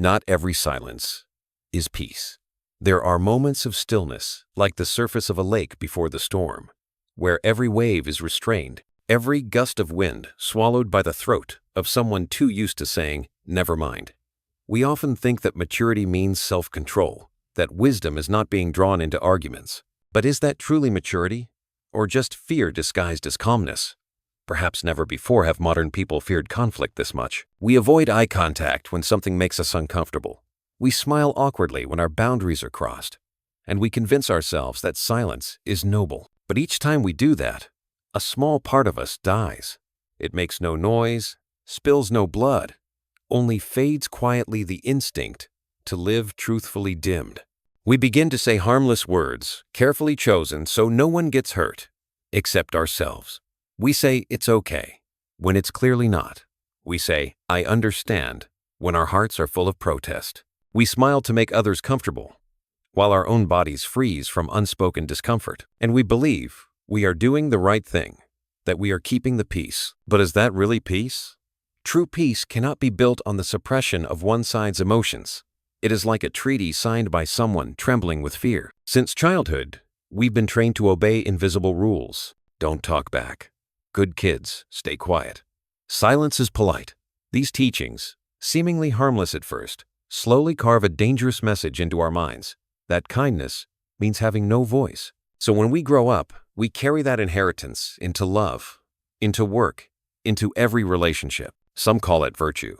Not every silence is peace. There are moments of stillness, like the surface of a lake before the storm, where every wave is restrained, every gust of wind swallowed by the throat of someone too used to saying, "Never mind." We often think that maturity means self-control, that wisdom is not being drawn into arguments. But is that truly maturity? Or just fear disguised as calmness? Perhaps never before have modern people feared conflict this much. We avoid eye contact when something makes us uncomfortable. We smile awkwardly when our boundaries are crossed. And we convince ourselves that silence is noble. But each time we do that, a small part of us dies. It makes no noise, spills no blood, only fades quietly the instinct to live truthfully dimmed. We begin to say harmless words, carefully chosen so no one gets hurt, except ourselves. We say it's okay, when it's clearly not. We say, "I understand," when our hearts are full of protest. We smile to make others comfortable, while our own bodies freeze from unspoken discomfort. And we believe we are doing the right thing, that we are keeping the peace. But is that really peace? True peace cannot be built on the suppression of one side's emotions. It is like a treaty signed by someone trembling with fear. Since childhood, we've been trained to obey invisible rules. Don't talk back. Good kids, stay quiet. Silence is polite. These teachings, seemingly harmless at first, slowly carve a dangerous message into our minds, that kindness means having no voice. So when we grow up, we carry that inheritance into love, into work, into every relationship. Some call it virtue.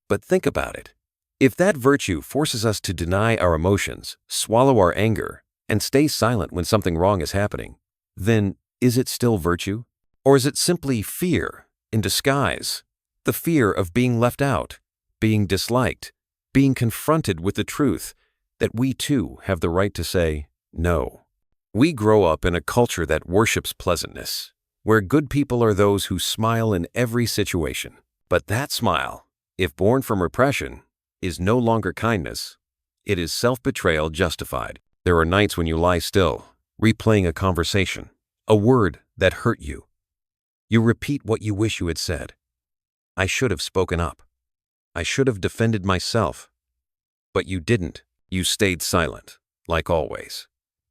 But think about it. If that virtue forces us to deny our emotions, swallow our anger, and stay silent when something wrong is happening, then is it still virtue? Or is it simply fear in disguise? The fear of being left out, being disliked, being confronted with the truth that we too have the right to say no. We grow up in a culture that worships pleasantness, where good people are those who smile in every situation. But that smile, if born from repression, is no longer kindness. It is self-betrayal justified. There are nights when you lie still, replaying a conversation, a word that hurt you. You repeat what you wish you had said. I should have spoken up. I should have defended myself. But you didn't. You stayed silent, like always.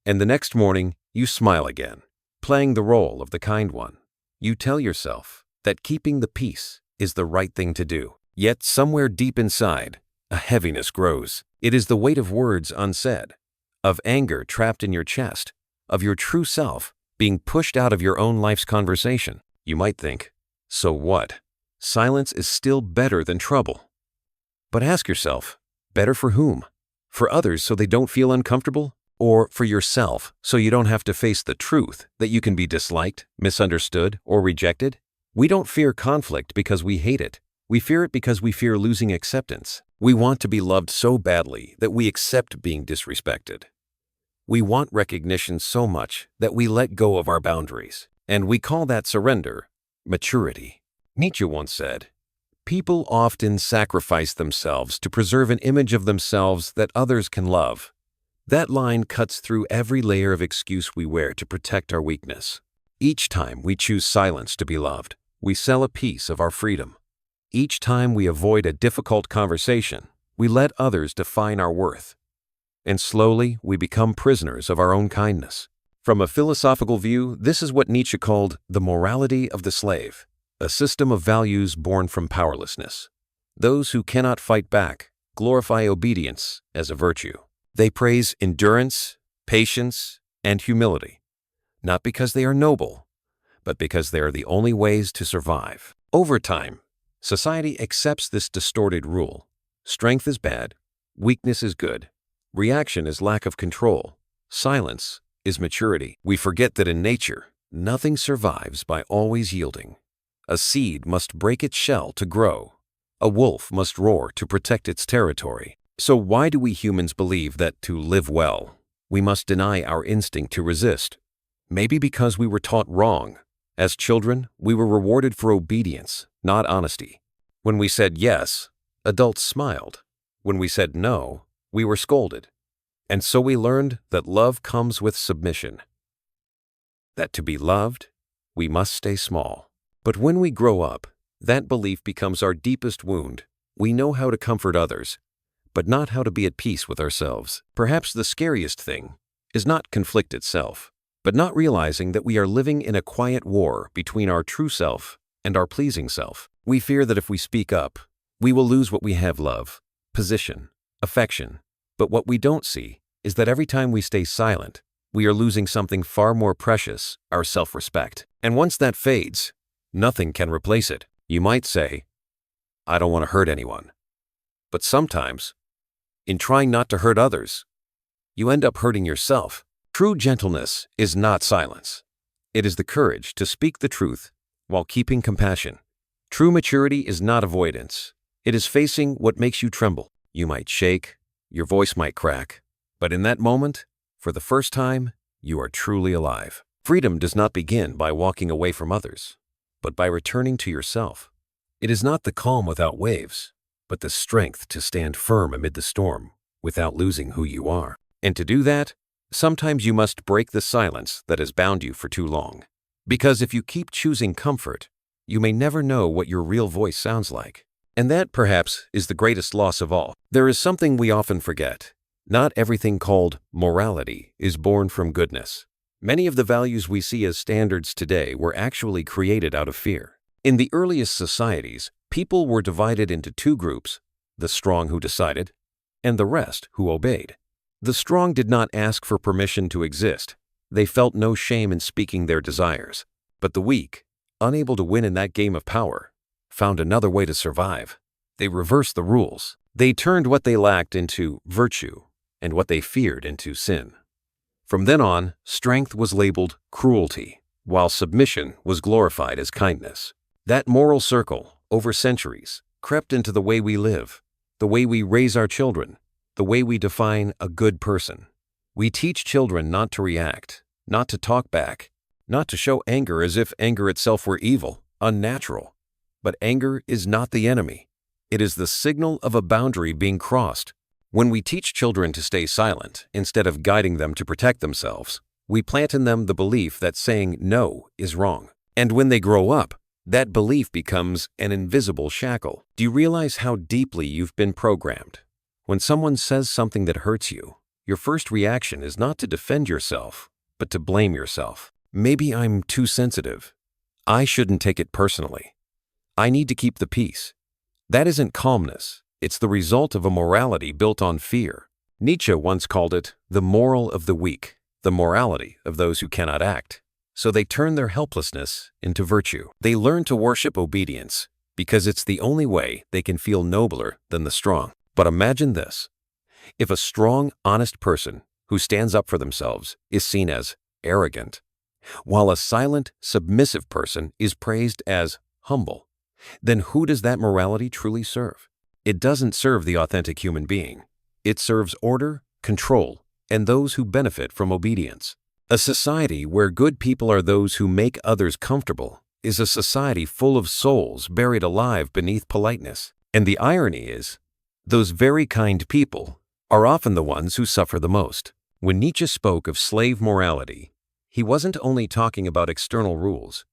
And the next morning, you smile again, playing the role of the kind one. You tell yourself that keeping the peace is the right thing to do. Yet somewhere deep inside, a heaviness grows. It is the weight of words unsaid, of anger trapped in your chest, of your true self being pushed out of your own life's conversation. You might think, so what? Silence is still better than trouble. But ask yourself, better for whom? For others so they don't feel uncomfortable? Or for yourself so you don't have to face the truth that you can be disliked, misunderstood, or rejected? We don't fear conflict because we hate it. We fear it because we fear losing acceptance. We want to be loved so badly that we accept being disrespected. We want recognition so much that we let go of our boundaries. And we call that surrender, maturity. Nietzsche once said, "People often sacrifice themselves to preserve an image of themselves that others can love." That line cuts through every layer of excuse we wear to protect our weakness. Each time we choose silence to be loved, we sell a piece of our freedom. Each time we avoid a difficult conversation, we let others define our worth. And slowly, we become prisoners of our own kindness. From a philosophical view, this is what Nietzsche called the morality of the slave, a system of values born from powerlessness. Those who cannot fight back glorify obedience as a virtue. They praise endurance, patience, and humility, not because they are noble, but because they are the only ways to survive. Over time, society accepts this distorted rule. Strength is bad, weakness is good, reaction is lack of control, silence is maturity. We forget that in nature, nothing survives by always yielding. A seed must break its shell to grow. A wolf must roar to protect its territory. So why do we humans believe that to live well, we must deny our instinct to resist? Maybe because we were taught wrong. As children, we were rewarded for obedience, not honesty. When we said yes, adults smiled. When we said no, we were scolded. And so we learned that love comes with submission. That to be loved, we must stay small. But when we grow up, that belief becomes our deepest wound. We know how to comfort others, but not how to be at peace with ourselves. Perhaps the scariest thing is not conflict itself, but not realizing that we are living in a quiet war between our true self and our pleasing self. We fear that if we speak up, we will lose what we have: love, position, affection. But what we don't see is that every time we stay silent, we are losing something far more precious: our self-respect. And once that fades, nothing can replace it. You might say, I don't want to hurt anyone. But sometimes, in trying not to hurt others, you end up hurting yourself. True gentleness is not silence. It is the courage to speak the truth while keeping compassion. True maturity is not avoidance. It is facing what makes you tremble. You might shake, your voice might crack, but in that moment, for the first time, you are truly alive. Freedom does not begin by walking away from others, but by returning to yourself. It is not the calm without waves, but the strength to stand firm amid the storm without losing who you are. And to do that, sometimes you must break the silence that has bound you for too long. Because if you keep choosing comfort, you may never know what your real voice sounds like. And that, perhaps, is the greatest loss of all. There is something we often forget. Not everything called morality is born from goodness. Many of the values we see as standards today were actually created out of fear. In the earliest societies, people were divided into two groups: the strong who decided, and the rest who obeyed. The strong did not ask for permission to exist. They felt no shame in speaking their desires. But the weak, unable to win in that game of power, found another way to survive. They reversed the rules. They turned what they lacked into virtue and what they feared into sin. From then on, strength was labeled cruelty, while submission was glorified as kindness. That moral circle, over centuries, crept into the way we live, the way we raise our children, the way we define a good person. We teach children not to react, not to talk back, not to show anger as if anger itself were evil, unnatural. But anger is not the enemy. It is the signal of a boundary being crossed. When we teach children to stay silent instead of guiding them to protect themselves, we plant in them the belief that saying no is wrong. And when they grow up, that belief becomes an invisible shackle. Do you realize how deeply you've been programmed? When someone says something that hurts you, your first reaction is not to defend yourself, but to blame yourself. Maybe I'm too sensitive. I shouldn't take it personally. I need to keep the peace. That isn't calmness. It's the result of a morality built on fear. Nietzsche once called it the moral of the weak, the morality of those who cannot act. So they turn their helplessness into virtue. They learn to worship obedience because it's the only way they can feel nobler than the strong. But imagine this. If a strong, honest person who stands up for themselves is seen as arrogant, while a silent, submissive person is praised as humble, then who does that morality truly serve? It doesn't serve the authentic human being. It serves order, control, and those who benefit from obedience. A society where good people are those who make others comfortable is a society full of souls buried alive beneath politeness. And the irony is, those very kind people are often the ones who suffer the most. When Nietzsche spoke of slave morality, he wasn't only talking about external rules.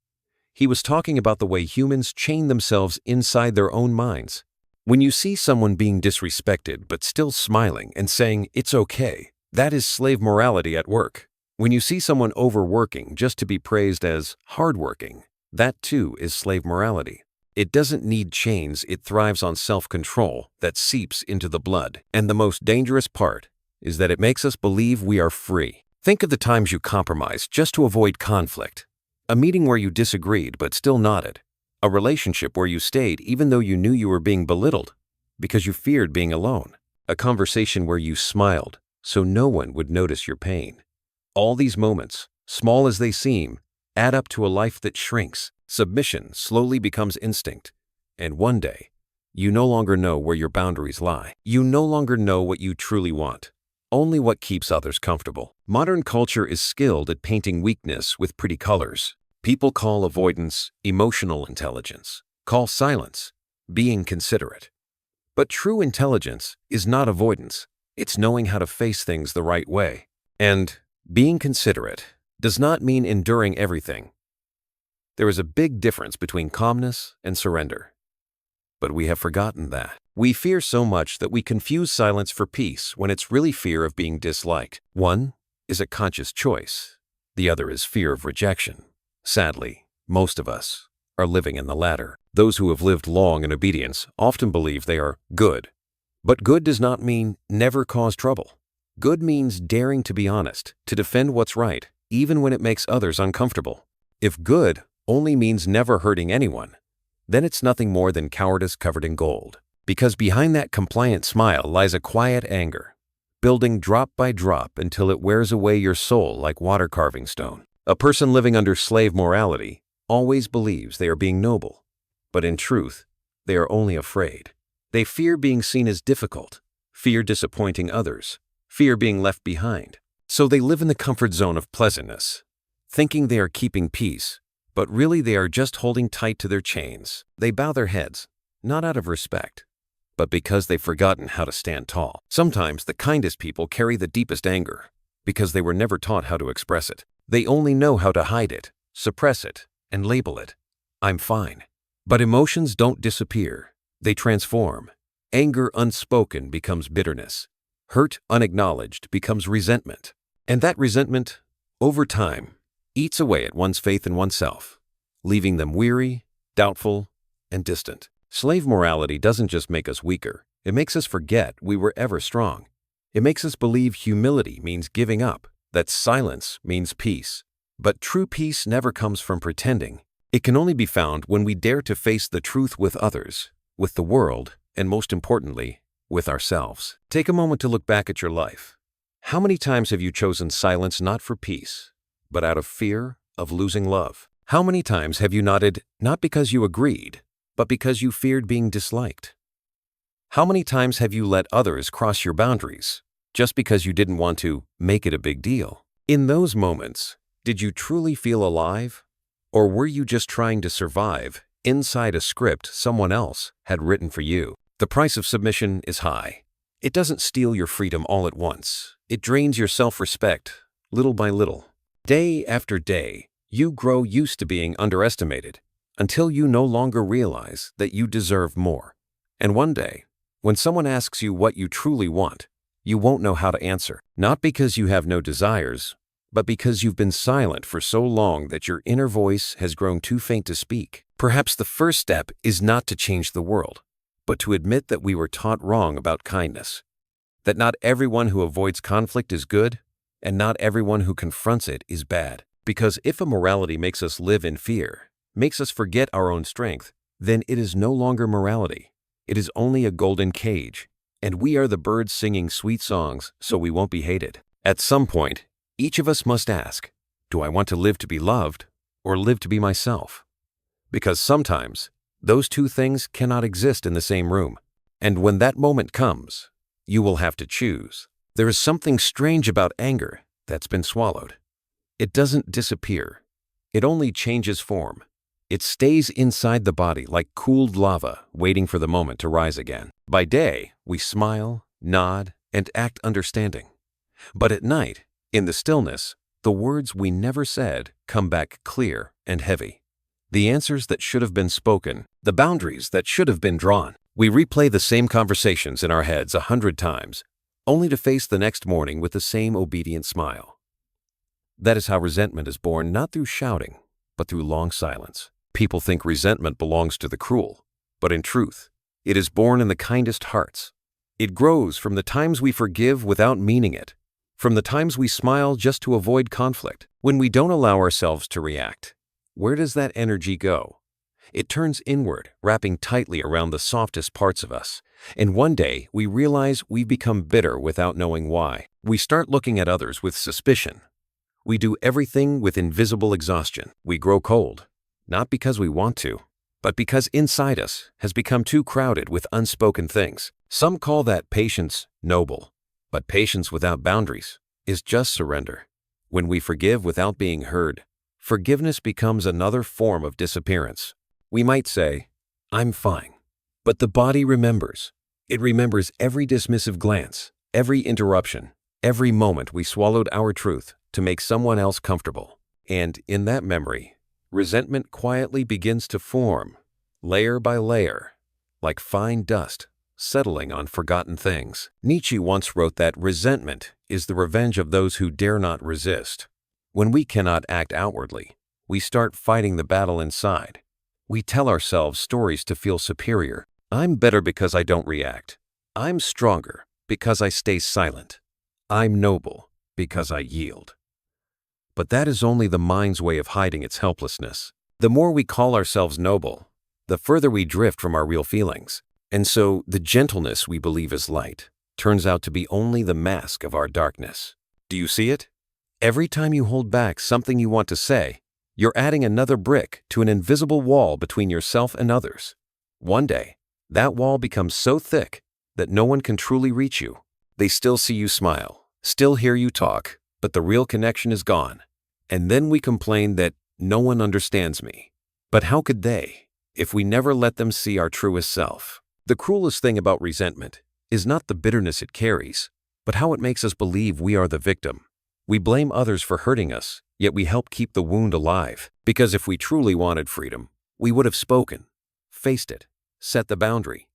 He was talking about the way humans chain themselves inside their own minds. When you see someone being disrespected but still smiling and saying, "It's okay," that is slave morality at work. When you see someone overworking just to be praised as hardworking, that too is slave morality. It doesn't need chains, it thrives on self-control that seeps into the blood. And the most dangerous part is that it makes us believe we are free. Think of the times you compromised just to avoid conflict. A meeting where you disagreed but still nodded. A relationship where you stayed even though you knew you were being belittled because you feared being alone. A conversation where you smiled so no one would notice your pain. All these moments, small as they seem, add up to a life that shrinks. Submission slowly becomes instinct. And one day, you no longer know where your boundaries lie. You no longer know what you truly want, only what keeps others comfortable. Modern culture is skilled at painting weakness with pretty colors. People call avoidance emotional intelligence, call silence being considerate. But true intelligence is not avoidance. It's knowing how to face things the right way. And being considerate does not mean enduring everything. There is a big difference between calmness and surrender. But we have forgotten that. We fear so much that we confuse silence for peace when it's really fear of being disliked. One is a conscious choice. The other is fear of rejection. Sadly, most of us are living in the latter. Those who have lived long in obedience often believe they are good. But good does not mean never cause trouble. Good means daring to be honest, to defend what's right, even when it makes others uncomfortable. If good only means never hurting anyone, then it's nothing more than cowardice covered in gold. Because behind that compliant smile lies a quiet anger, building drop by drop until it wears away your soul like water carving stone. A person living under slave morality always believes they are being noble, but in truth, they are only afraid. They fear being seen as difficult, fear disappointing others, fear being left behind. So they live in the comfort zone of pleasantness, thinking they are keeping peace, but really they are just holding tight to their chains. They bow their heads, not out of respect, but because they've forgotten how to stand tall. Sometimes the kindest people carry the deepest anger because they were never taught how to express it. They only know how to hide it, suppress it, and label it. I'm fine. But emotions don't disappear. They transform. Anger unspoken becomes bitterness. Hurt unacknowledged becomes resentment. And that resentment, over time, eats away at one's faith in oneself, leaving them weary, doubtful, and distant. Slave morality doesn't just make us weaker. It makes us forget we were ever strong. It makes us believe humility means giving up, that silence means peace. But true peace never comes from pretending. It can only be found when we dare to face the truth with others, with the world, and most importantly, with ourselves. Take a moment to look back at your life. How many times have you chosen silence not for peace, but out of fear of losing love? How many times have you nodded not because you agreed, but because you feared being disliked? How many times have you let others cross your boundaries just because you didn't want to make it a big deal? In those moments, did you truly feel alive? Or were you just trying to survive inside a script someone else had written for you? The price of submission is high. It doesn't steal your freedom all at once. It drains your self-respect, little by little. Day after day, you grow used to being underestimated until you no longer realize that you deserve more. And one day, when someone asks you what you truly want, you won't know how to answer. Not because you have no desires, but because you've been silent for so long that your inner voice has grown too faint to speak. Perhaps the first step is not to change the world, but to admit that we were taught wrong about kindness. That not everyone who avoids conflict is good, and not everyone who confronts it is bad. Because if a morality makes us live in fear, makes us forget our own strength, then it is no longer morality. It is only a golden cage, and we are the birds singing sweet songs so we won't be hated. At some point, each of us must ask, do I want to live to be loved or live to be myself? Because sometimes those two things cannot exist in the same room. And when that moment comes, you will have to choose. There is something strange about anger that's been swallowed. It doesn't disappear. It only changes form. It stays inside the body like cooled lava, waiting for the moment to rise again. By day, we smile, nod, and act understanding. But at night, in the stillness, the words we never said come back clear and heavy. The answers that should have been spoken, the boundaries that should have been drawn. We replay the same conversations in our heads 100 times, only to face the next morning with the same obedient smile. That is how resentment is born, not through shouting, but through long silence. People think resentment belongs to the cruel, but in truth, it is born in the kindest hearts. It grows from the times we forgive without meaning it, from the times we smile just to avoid conflict. When we don't allow ourselves to react, where does that energy go? It turns inward, wrapping tightly around the softest parts of us. And one day, we realize we've become bitter without knowing why. We start looking at others with suspicion. We do everything with invisible exhaustion. We grow cold, not because we want to, but because inside us has become too crowded with unspoken things. Some call that patience noble, but patience without boundaries is just surrender. When we forgive without being heard, forgiveness becomes another form of disappearance. We might say, I'm fine, but the body remembers. It remembers every dismissive glance, every interruption, every moment we swallowed our truth to make someone else comfortable. And in that memory, resentment quietly begins to form, layer by layer, like fine dust settling on forgotten things. Nietzsche once wrote that resentment is the revenge of those who dare not resist. When we cannot act outwardly, we start fighting the battle inside. We tell ourselves stories to feel superior. I'm better because I don't react. I'm stronger because I stay silent. I'm noble because I yield. But that is only the mind's way of hiding its helplessness. The more we call ourselves noble, the further we drift from our real feelings. And so the gentleness we believe is light turns out to be only the mask of our darkness. Do you see it? Every time you hold back something you want to say, you're adding another brick to an invisible wall between yourself and others. One day, that wall becomes so thick that no one can truly reach you. They still see you smile, still hear you talk, but the real connection is gone. And then we complain that no one understands me. But how could they, if we never let them see our truest self? The cruelest thing about resentment is not the bitterness it carries, but how it makes us believe we are the victim. We blame others for hurting us, yet we help keep the wound alive. Because if we truly wanted freedom, we would have spoken, faced it, set the boundary.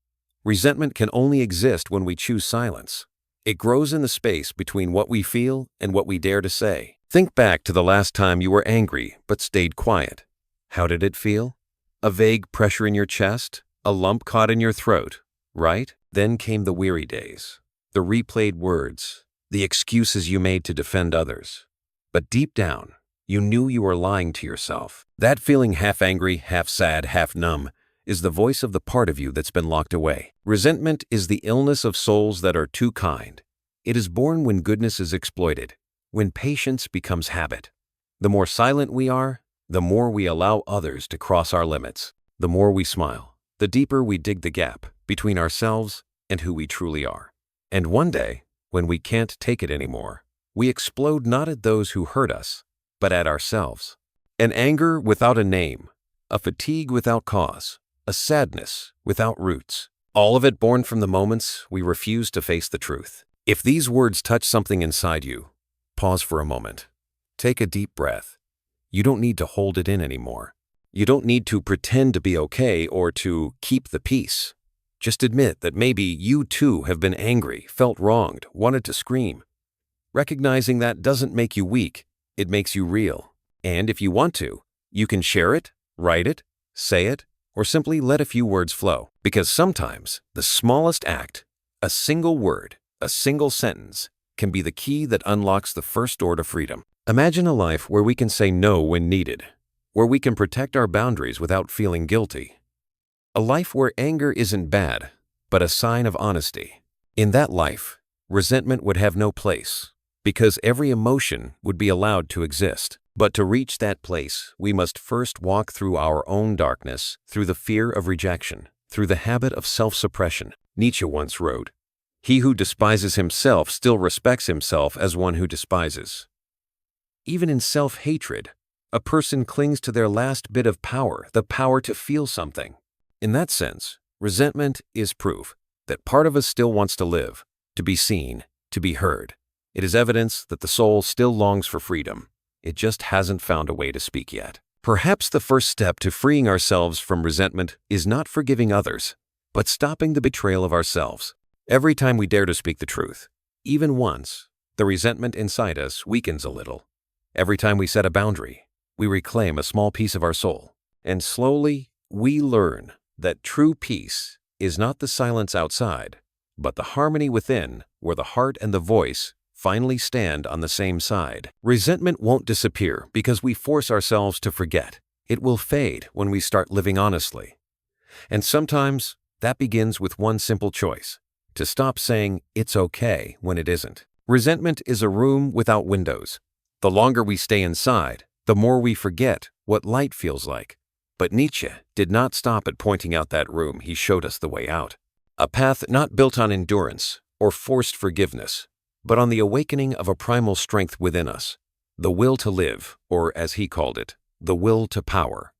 Resentment can only exist when we choose silence. It grows in the space between what we feel and what we dare to say. Think back to the last time you were angry but stayed quiet. How did it feel? A vague pressure in your chest? A lump caught in your throat, right? Then came the weary days, the replayed words, the excuses you made to defend others. But deep down, you knew you were lying to yourself. That feeling, half angry, half sad, half numb, is the voice of the part of you that's been locked away. Resentment is the illness of souls that are too kind. It is born when goodness is exploited, when patience becomes habit. The more silent we are, the more we allow others to cross our limits. The more we smile, the deeper we dig the gap between ourselves and who we truly are. And one day, when we can't take it anymore, we explode not at those who hurt us, but at ourselves. An anger without a name, a fatigue without cause, a sadness without roots, all of it born from the moments we refuse to face the truth. If these words touch something inside you, pause for a moment. Take a deep breath. You don't need to hold it in anymore. You don't need to pretend to be okay or to keep the peace. Just admit that maybe you too have been angry, felt wronged, wanted to scream. Recognizing that doesn't make you weak, it makes you real. And if you want to, you can share it, write it, say it, or simply let a few words flow. Because sometimes the smallest act, a single word, a single sentence, can be the key that unlocks the first door to freedom. Imagine a life where we can say no when needed, where we can protect our boundaries without feeling guilty. A life where anger isn't bad, but a sign of honesty. In that life, resentment would have no place, because every emotion would be allowed to exist. But to reach that place, we must first walk through our own darkness, through the fear of rejection, through the habit of self-suppression. Nietzsche once wrote, "He who despises himself still respects himself as one who despises." Even in self-hatred, a person clings to their last bit of power, the power to feel something. In that sense, resentment is proof that part of us still wants to live, to be seen, to be heard. It is evidence that the soul still longs for freedom. It just hasn't found a way to speak yet. Perhaps the first step to freeing ourselves from resentment is not forgiving others, but stopping the betrayal of ourselves. Every time we dare to speak the truth, even once, the resentment inside us weakens a little. Every time we set a boundary, we reclaim a small piece of our soul. And slowly, we learn that true peace is not the silence outside, but the harmony within, where the heart and the voice finally stand on the same side. Resentment won't disappear because we force ourselves to forget. It will fade when we start living honestly. And sometimes that begins with one simple choice: to stop saying it's okay when it isn't. Resentment is a room without windows. The longer we stay inside, the more we forget what light feels like. But Nietzsche did not stop at pointing out that room. He showed us the way out. A path not built on endurance or forced forgiveness, but on the awakening of a primal strength within us, the will to live, or as he called it, the will to power.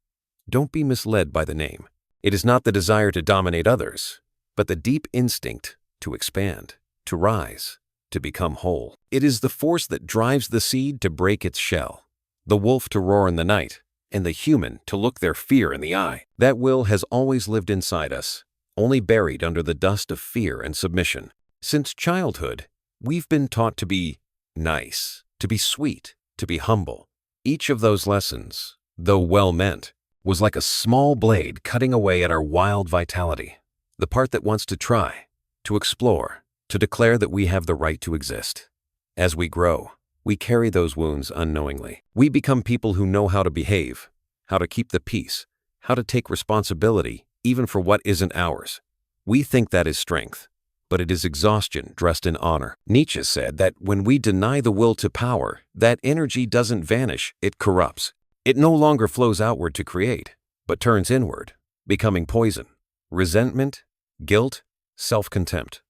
Don't be misled by the name. It is not the desire to dominate others, but the deep instinct to expand, to rise, to become whole. It is the force that drives the seed to break its shell, the wolf to roar in the night, and the human to look their fear in the eye. That will has always lived inside us, only buried under the dust of fear and submission. Since childhood, we've been taught to be nice, to be sweet, to be humble. Each of those lessons, though well-meant, was like a small blade cutting away at our wild vitality, the part that wants to try, to explore, to declare that we have the right to exist. As we grow, we carry those wounds unknowingly. We become people who know how to behave, how to keep the peace, how to take responsibility even for what isn't ours. We think that is strength, but it is exhaustion dressed in honor. Nietzsche said that when we deny the will to power, that energy doesn't vanish, it corrupts. It no longer flows outward to create, but turns inward, becoming poison, resentment, guilt, self-contempt.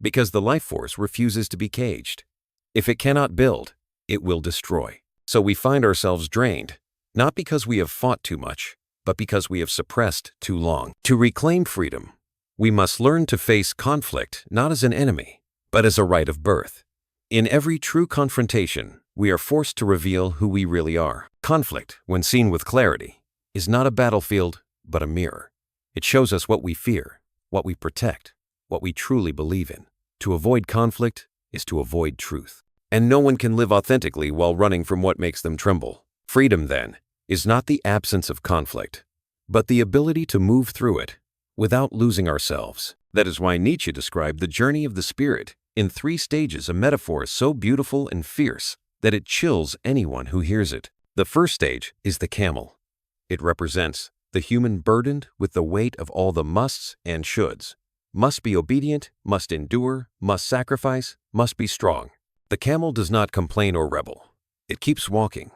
Because the life force refuses to be caged. If it cannot build, it will destroy. So we find ourselves drained, not because we have fought too much, but because we have suppressed too long. To reclaim freedom, we must learn to face conflict not as an enemy, but as a rite of birth. In every true confrontation, we are forced to reveal who we really are. Conflict, when seen with clarity, is not a battlefield, but a mirror. It shows us what we fear, what we protect, what we truly believe in. To avoid conflict is to avoid truth. And no one can live authentically while running from what makes them tremble. Freedom, then, is not the absence of conflict, but the ability to move through it without losing ourselves. That is why Nietzsche described the journey of the spirit in 3 stages, a metaphor so beautiful and fierce that it chills anyone who hears it. The first stage is the camel. It represents the human burdened with the weight of all the musts and shoulds. Must be obedient, must endure, must sacrifice, must be strong. The camel does not complain or rebel. It keeps walking,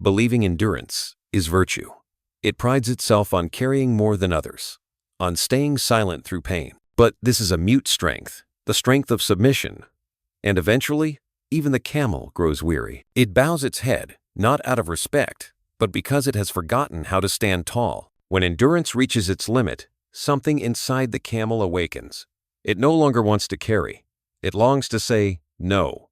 believing endurance is virtue. It prides itself on carrying more than others, on staying silent through pain. But this is a mute strength, the strength of submission. And eventually, even the camel grows weary. It bows its head, not out of respect, but because it has forgotten how to stand tall. When endurance reaches its limit, something inside the camel awakens. It no longer wants to carry. It longs to say no.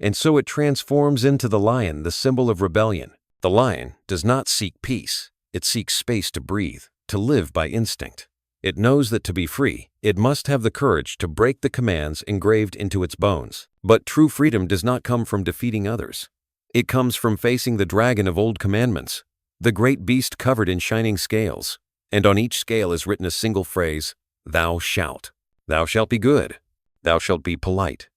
And so it transforms into the lion, the symbol of rebellion. The lion does not seek peace. It seeks space to breathe, to live by instinct. It knows that to be free, it must have the courage to break the commands engraved into its bones. But true freedom does not come from defeating others. It comes from facing the dragon of old commandments, the great beast covered in shining scales. And on each scale is written a single phrase, thou shalt. Thou shalt be good. Thou shalt be polite.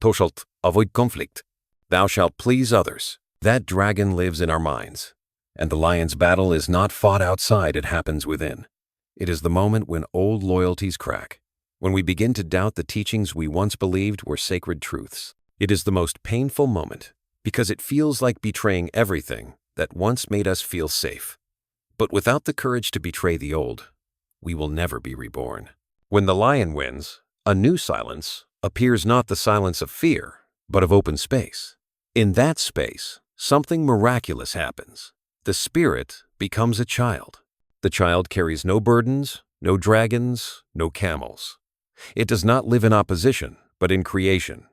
Thou shalt avoid conflict. Thou shalt please others. That dragon lives in our minds. And the lion's battle is not fought outside, it happens within. It is the moment when old loyalties crack, when we begin to doubt the teachings we once believed were sacred truths. It is the most painful moment because it feels like betraying everything that once made us feel safe. But without the courage to betray the old, we will never be reborn. When the lion wins, a new silence appears, not the silence of fear, but of open space. In that space, something miraculous happens. The spirit becomes a child. The child carries no burdens, no dragons, no camels. It does not live in opposition, but in creation.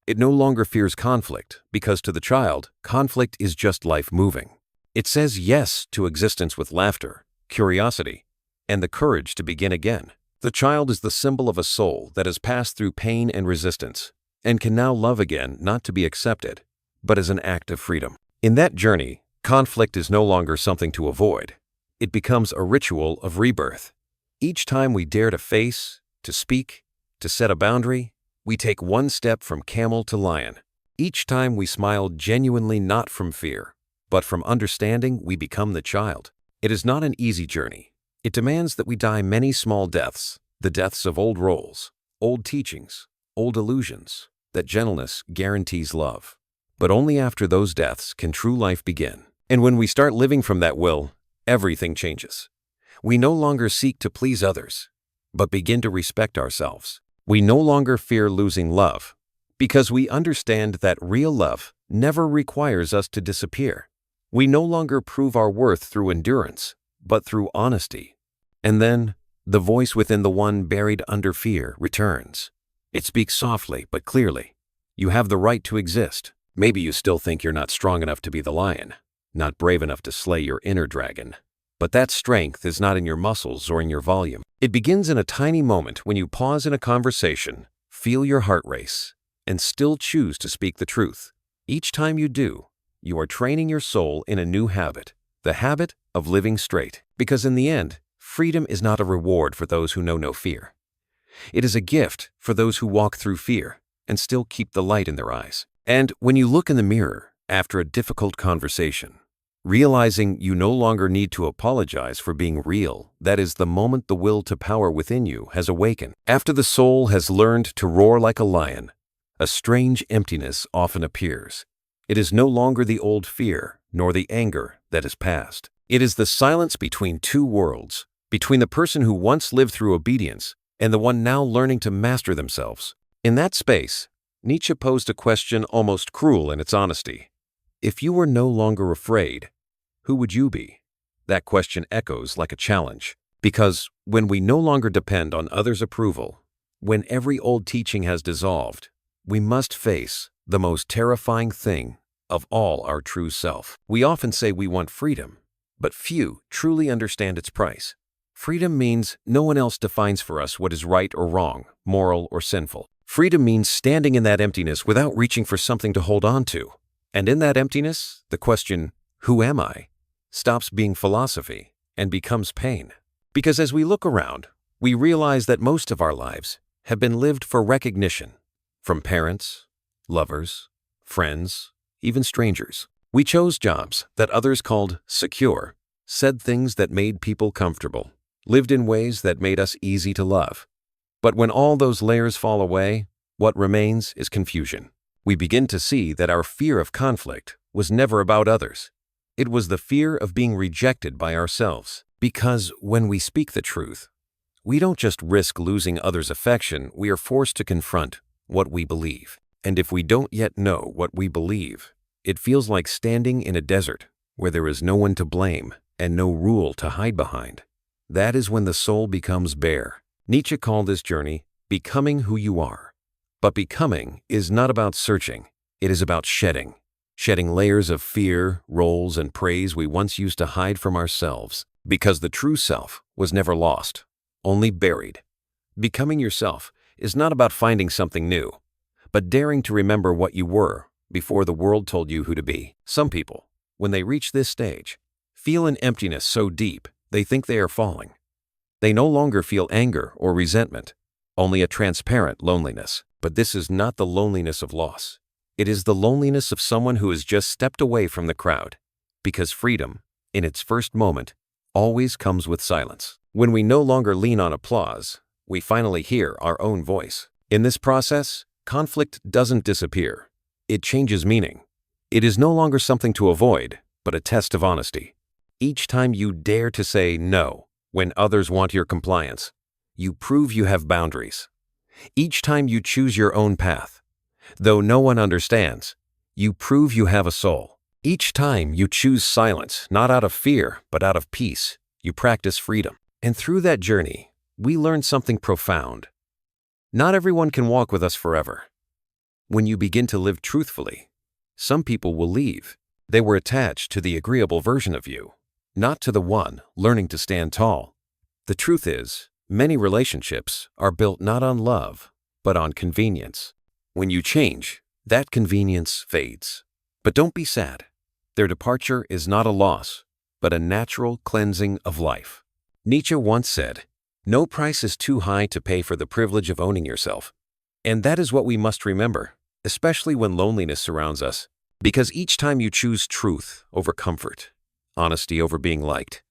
It no longer fears conflict, because to the child, conflict is just life moving. It says yes to existence with laughter, curiosity, and the courage to begin again. The child is the symbol of a soul that has passed through pain and resistance, and can now love again, not to be accepted, but as an act of freedom. In that journey, conflict is no longer something to avoid. It becomes a ritual of rebirth. Each time we dare to face, to speak, to set a boundary, we take one step from camel to lion. Each time we smile genuinely, not from fear, but from understanding, we become the child. It is not an easy journey. It demands that we die many small deaths, the deaths of old roles, old teachings, old illusions. That gentleness guarantees love. But only after those deaths can true life begin. And when we start living from that will, everything changes. We no longer seek to please others, but begin to respect ourselves. We no longer fear losing love, because we understand that real love never requires us to disappear. We no longer prove our worth through endurance, but through honesty. And then, the voice within the one buried under fear returns. It speaks softly but clearly. You have the right to exist. Maybe you still think you're not strong enough to be the lion, not brave enough to slay your inner dragon. But that strength is not in your muscles or in your volume. It begins in a tiny moment when you pause in a conversation, feel your heart race, and still choose to speak the truth. Each time you do, you are training your soul in a new habit, the habit of living straight. Because in the end, freedom is not a reward for those who know no fear. It is a gift for those who walk through fear and still keep the light in their eyes. And when you look in the mirror after a difficult conversation, realizing you no longer need to apologize for being real, that is the moment the will to power within you has awakened. After the soul has learned to roar like a lion, a strange emptiness often appears. It is no longer the old fear, nor the anger that is past. It is the silence between two worlds, between the person who once lived through obedience and the one now learning to master themselves. In that space, Nietzsche posed a question almost cruel in its honesty. If you were no longer afraid, who would you be? That question echoes like a challenge. Because when we no longer depend on others' approval, when every old teaching has dissolved, we must face the most terrifying thing of all, our true self. We often say we want freedom, but few truly understand its price. Freedom means no one else defines for us what is right or wrong, moral or sinful. Freedom means standing in that emptiness without reaching for something to hold on to. And in that emptiness, the question, who am I, stops being philosophy and becomes pain. Because as we look around, we realize that most of our lives have been lived for recognition, from parents, lovers, friends, even strangers. We chose jobs that others called secure, said things that made people comfortable, lived in ways that made us easy to love. But when all those layers fall away, what remains is confusion. We begin to see that our fear of conflict was never about others. It was the fear of being rejected by ourselves. Because when we speak the truth, we don't just risk losing others' affection, we are forced to confront what we believe. And if we don't yet know what we believe, it feels like standing in a desert where there is no one to blame and no rule to hide behind. That is when the soul becomes bare. Nietzsche called this journey becoming who you are. But becoming is not about searching. It is about shedding. Shedding layers of fear, roles, and praise we once used to hide from ourselves. Because the true self was never lost, only buried. Becoming yourself is not about finding something new, but daring to remember what you were before the world told you who to be. Some people, when they reach this stage, feel an emptiness so deep they think they are falling. They no longer feel anger or resentment, only a transparent loneliness. But this is not the loneliness of loss. It is the loneliness of someone who has just stepped away from the crowd. Because freedom, in its first moment, always comes with silence. When we no longer lean on applause, we finally hear our own voice. In this process, conflict doesn't disappear. It changes meaning. It is no longer something to avoid, but a test of honesty. Each time you dare to say no when others want your compliance, you prove you have boundaries. Each time you choose your own path, though no one understands, you prove you have a soul. Each time you choose silence, not out of fear, but out of peace, you practice freedom. And through that journey, we learn something profound. Not everyone can walk with us forever. When you begin to live truthfully, some people will leave. They were attached to the agreeable version of you, not to the one learning to stand tall. The truth is, many relationships are built not on love, but on convenience. When you change, that convenience fades. But don't be sad. Their departure is not a loss, but a natural cleansing of life. Nietzsche once said, "No price is too high to pay for the privilege of owning yourself." And that is what we must remember, especially when loneliness surrounds us. Because each time you choose truth over comfort, honesty over being liked,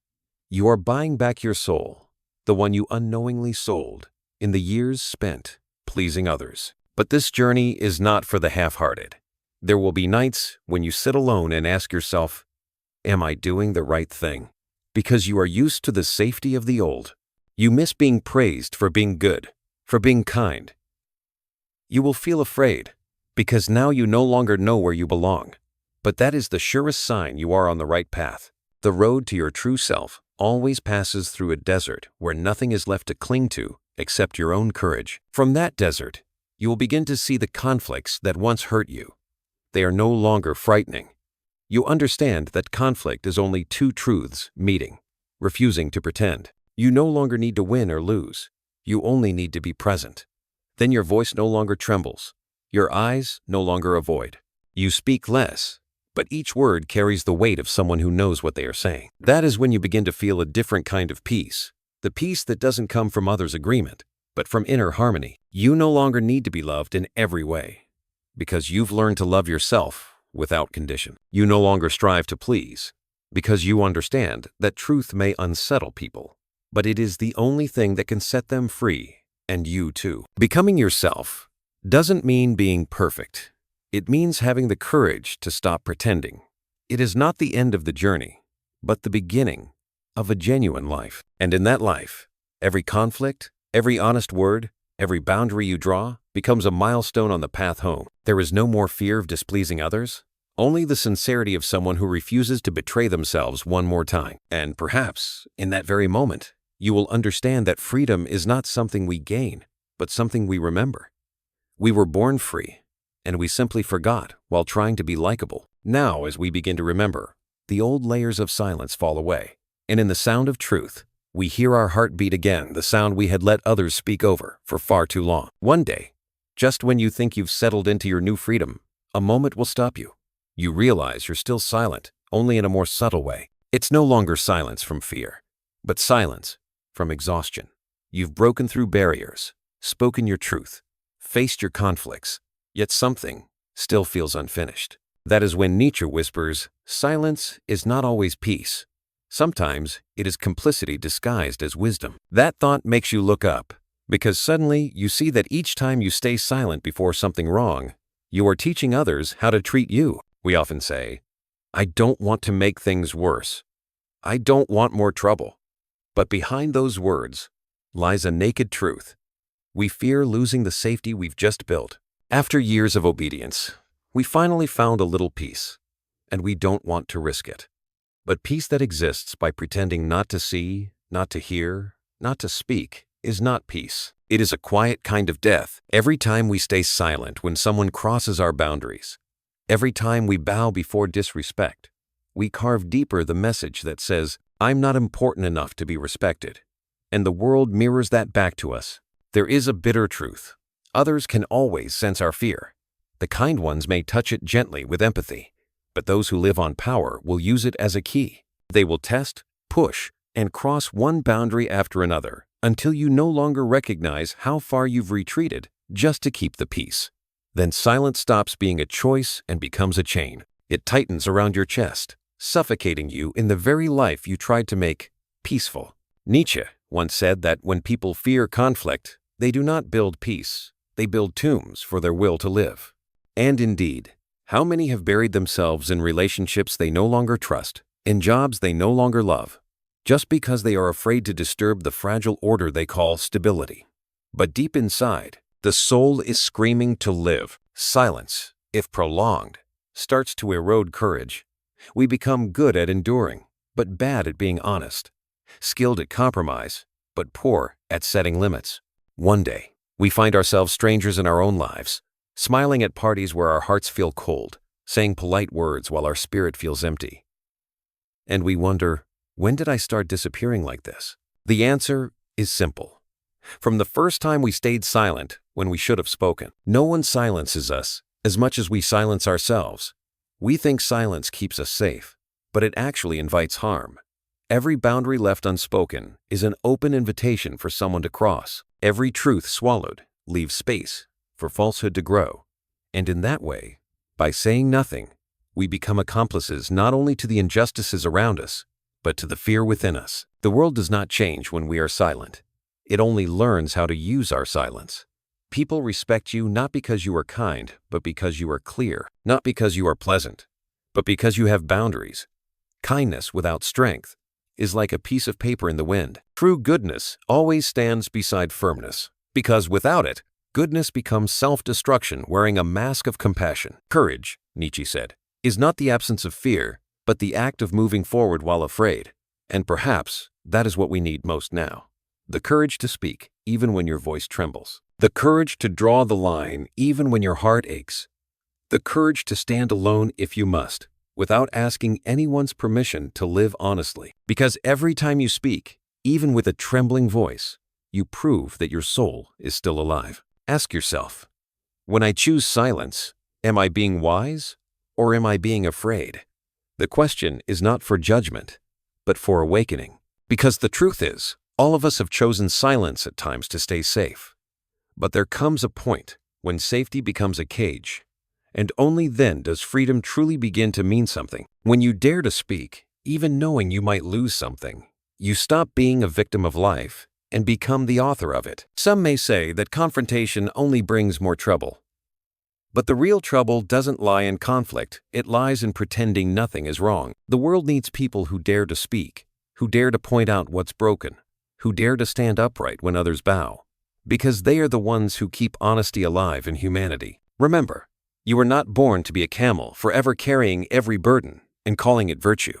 you are buying back your soul, the one you unknowingly sold in the years spent pleasing others. But this journey is not for the half-hearted. There will be nights when you sit alone and ask yourself, am I doing the right thing? Because you are used to the safety of the old. You miss being praised for being good, for being kind. You will feel afraid, because now you no longer know where you belong. But that is the surest sign you are on the right path. The road to your true self always passes through a desert where nothing is left to cling to except your own courage. From that desert, you will begin to see the conflicts that once hurt you. They are no longer frightening. You understand that conflict is only two truths meeting. refusing to pretend. You no longer need to win or lose. You only need to be present. Then your voice no longer trembles. Your eyes no longer avoid. You speak less, but each word carries the weight of someone who knows what they are saying. That is when you begin to feel a different kind of peace. The peace that doesn't come from others' agreement, but from inner harmony. You no longer need to be loved in every way, because you've learned to love yourself without condition. You no longer strive to please, because you understand that truth may unsettle people, but it is the only thing that can set them free, and you too. Becoming yourself doesn't mean being perfect. It means having the courage to stop pretending. It is not the end of the journey, but the beginning of a genuine life. And in that life, every conflict, every honest word, every boundary you draw becomes a milestone on the path home. There is no more fear of displeasing others, only the sincerity of someone who refuses to betray themselves one more time. And perhaps, in that very moment, you will understand that freedom is not something we gain, but something we remember. We were born free, and we simply forgot while trying to be likable. Now, as we begin to remember, the old layers of silence fall away, and in the sound of truth, we hear our heart beat again, the sound we had let others speak over for far too long. One day, just when you think you've settled into your new freedom, a moment will stop you. You realize you're still silent, only in a more subtle way. It's no longer silence from fear, but silence from exhaustion. You've broken through barriers, spoken your truth, faced your conflicts, yet something still feels unfinished. That is when Nietzsche whispers, silence is not always peace. Sometimes it is complicity disguised as wisdom. That thought makes you look up, because suddenly you see that each time you stay silent before something wrong, you are teaching others how to treat you. We often say, I don't want to make things worse. I don't want more trouble. But behind those words lies a naked truth. We fear losing the safety we've just built. After years of obedience, we finally found a little peace, and we don't want to risk it. But peace that exists by pretending not to see, not to hear, not to speak, is not peace. It is a quiet kind of death. Every time we stay silent when someone crosses our boundaries, every time we bow before disrespect, we carve deeper the message that says, I'm not important enough to be respected. And the world mirrors that back to us. There is a bitter truth. Others can always sense our fear. The kind ones may touch it gently with empathy, but those who live on power will use it as a key. They will test, push, and cross one boundary after another until you no longer recognize how far you've retreated just to keep the peace. Then silence stops being a choice and becomes a chain. It tightens around your chest, suffocating you in the very life you tried to make peaceful. Nietzsche once said that when people fear conflict, they do not build peace, they build tombs for their will to live. And indeed, how many have buried themselves in relationships they no longer trust, in jobs they no longer love, just because they are afraid to disturb the fragile order they call stability. But deep inside, the soul is screaming to live. Silence, if prolonged, starts to erode courage. We become good at enduring, but bad at being honest, skilled at compromise, but poor at setting limits. One day, we find ourselves strangers in our own lives, smiling at parties where our hearts feel cold, saying polite words while our spirit feels empty. And we wonder, when did I start disappearing like this? The answer is simple. From the first time we stayed silent when we should have spoken. No one silences us as much as we silence ourselves. We think silence keeps us safe, but it actually invites harm. Every boundary left unspoken is an open invitation for someone to cross. Every truth swallowed leaves space for falsehood to grow. And in that way, by saying nothing, we become accomplices not only to the injustices around us, but to the fear within us. The world does not change when we are silent. It only learns how to use our silence. People respect you not because you are kind, but because you are clear. Not because you are pleasant, but because you have boundaries. Kindness without strength is like a piece of paper in the wind. True goodness always stands beside firmness, because without it, goodness becomes self-destruction wearing a mask of compassion. Courage, Nietzsche said, is not the absence of fear, but the act of moving forward while afraid. And perhaps that is what we need most now. The courage to speak, even when your voice trembles. The courage to draw the line, even when your heart aches. The courage to stand alone if you must. without asking anyone's permission to live honestly. Because every time you speak, even with a trembling voice, you prove that your soul is still alive. Ask yourself, when I choose silence, am I being wise or am I being afraid? The question is not for judgment, but for awakening. Because the truth is, all of us have chosen silence at times to stay safe. But there comes a point when safety becomes a cage, and only then does freedom truly begin to mean something. When you dare to speak, even knowing you might lose something, you stop being a victim of life and become the author of it. Some may say that confrontation only brings more trouble. But the real trouble doesn't lie in conflict, it lies in pretending nothing is wrong. The world needs people who dare to speak, who dare to point out what's broken, who dare to stand upright when others bow, because they are the ones who keep honesty alive in humanity. Remember, you were not born to be a camel, forever carrying every burden and calling it virtue.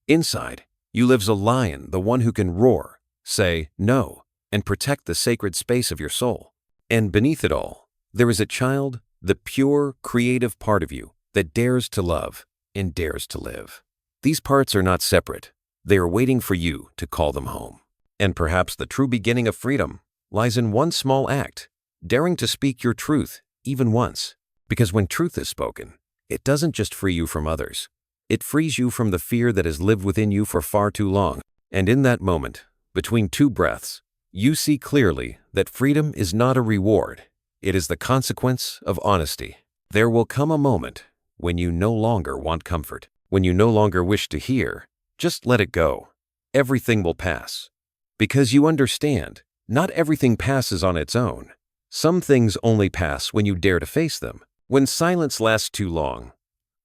Inside, you lives a lion, the one who can roar, say no, and protect the sacred space of your soul. And beneath it all, there is a child, the pure, creative part of you that dares to love and dares to live. These parts are not separate. They are waiting for you to call them home. And perhaps the true beginning of freedom lies in one small act, daring to speak your truth even once. Because when truth is spoken, it doesn't just free you from others. It frees you from the fear that has lived within you for far too long. And in that moment, between two breaths, you see clearly that freedom is not a reward. It is the consequence of honesty. There will come a moment when you no longer want comfort, when you no longer wish to hear. Just let it go. Everything will pass. Because you understand, not everything passes on its own. Some things only pass when you dare to face them. When silence lasts too long,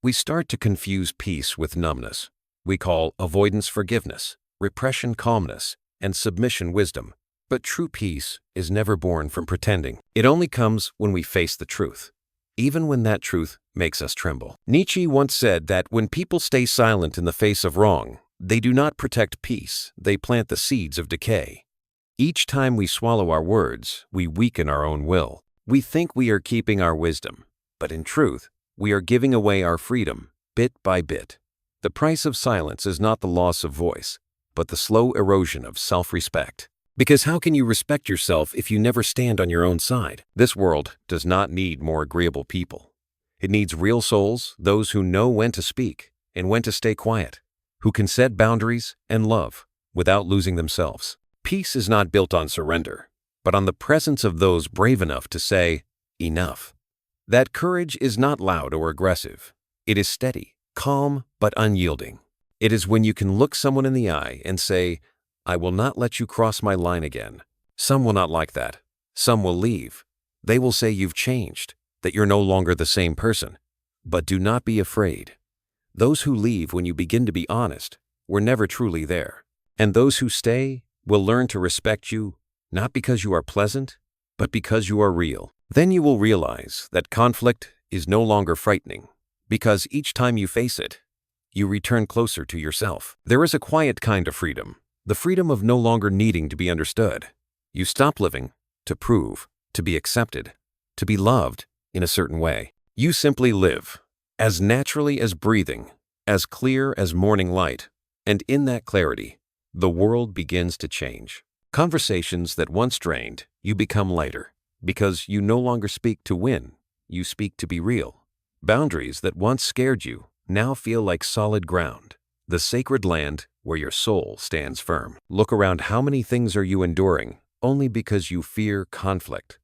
we start to confuse peace with numbness. We call avoidance forgiveness, repression calmness, and submission wisdom. But true peace is never born from pretending. It only comes when we face the truth, even when that truth makes us tremble. Nietzsche once said that when people stay silent in the face of wrong, they do not protect peace, they plant the seeds of decay. Each time we swallow our words, we weaken our own will. We think we are keeping our wisdom, but in truth, we are giving away our freedom, bit by bit. The price of silence is not the loss of voice, but the slow erosion of self-respect. Because how can you respect yourself if you never stand on your own side? This world does not need more agreeable people. It needs real souls, those who know when to speak and when to stay quiet, who can set boundaries and love without losing themselves. Peace is not built on surrender, but on the presence of those brave enough to say, enough. That courage is not loud or aggressive. It is steady, calm, but unyielding. It is when you can look someone in the eye and say, I will not let you cross my line again. Some will not like that. Some will leave. They will say you've changed, that you're no longer the same person. But do not be afraid. Those who leave when you begin to be honest were never truly there. And those who stay will learn to respect you, not because you are pleasant, but because you are real. Then you will realize that conflict is no longer frightening, because each time you face it, you return closer to yourself. There is a quiet kind of freedom, the freedom of no longer needing to be understood. You stop living to prove, to be accepted, to be loved in a certain way. You simply live, as naturally as breathing, as clear as morning light, and in that clarity, the world begins to change. Conversations that once drained, you become lighter, because you no longer speak to win, you speak to be real. Boundaries that once scared you now feel like solid ground, the sacred land where your soul stands firm. Look around, how many things are you enduring only because you fear conflict?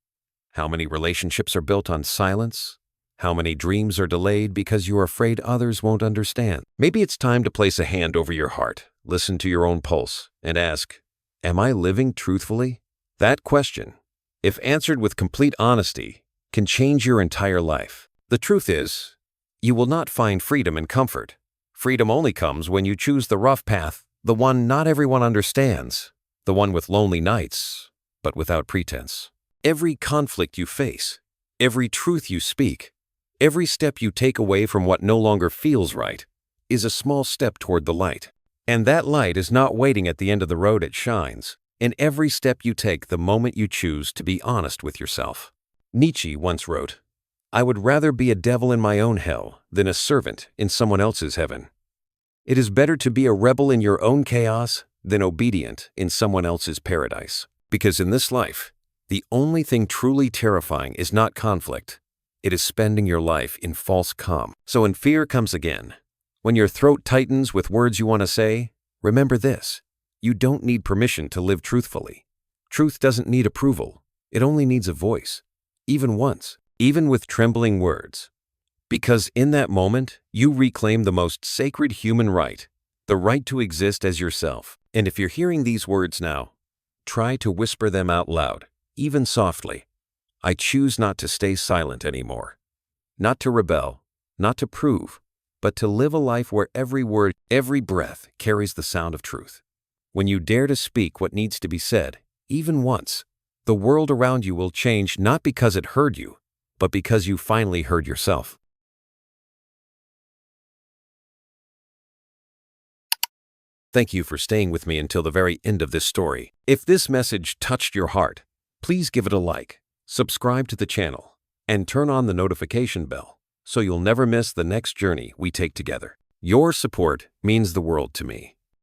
How many relationships are built on silence? How many dreams are delayed because you are afraid others won't understand? Maybe it's time to place a hand over your heart, listen to your own pulse, and ask, am I living truthfully? That question, if answered with complete honesty, can change your entire life. The truth is, you will not find freedom in comfort. Freedom only comes when you choose the rough path, the one not everyone understands, the one with lonely nights, but without pretense. Every conflict you face, every truth you speak, every step you take away from what no longer feels right, is a small step toward the light. And that light is not waiting at the end of the road, it shines in every step you take the moment you choose to be honest with yourself. Nietzsche once wrote, I would rather be a devil in my own hell than a servant in someone else's heaven. It is better to be a rebel in your own chaos than obedient in someone else's paradise. Because in this life, the only thing truly terrifying is not conflict. It is spending your life in false calm. So when fear comes again, when your throat tightens with words you want to say, remember this: you don't need permission to live truthfully. Truth doesn't need approval. It only needs a voice. Even once, even with trembling words. Because in that moment, you reclaim the most sacred human right, the right to exist as yourself. And if you're hearing these words now, try to whisper them out loud, even softly. I choose not to stay silent anymore. Not to rebel, not to prove, but to live a life where every word, every breath carries the sound of truth. When you dare to speak what needs to be said, even once, the world around you will change, not because it heard you, but because you finally heard yourself. Thank you for staying with me until the very end of this story. If this message touched your heart, please give it a like, subscribe to the channel, and turn on the notification bell so you'll never miss the next journey we take together. Your support means the world to me.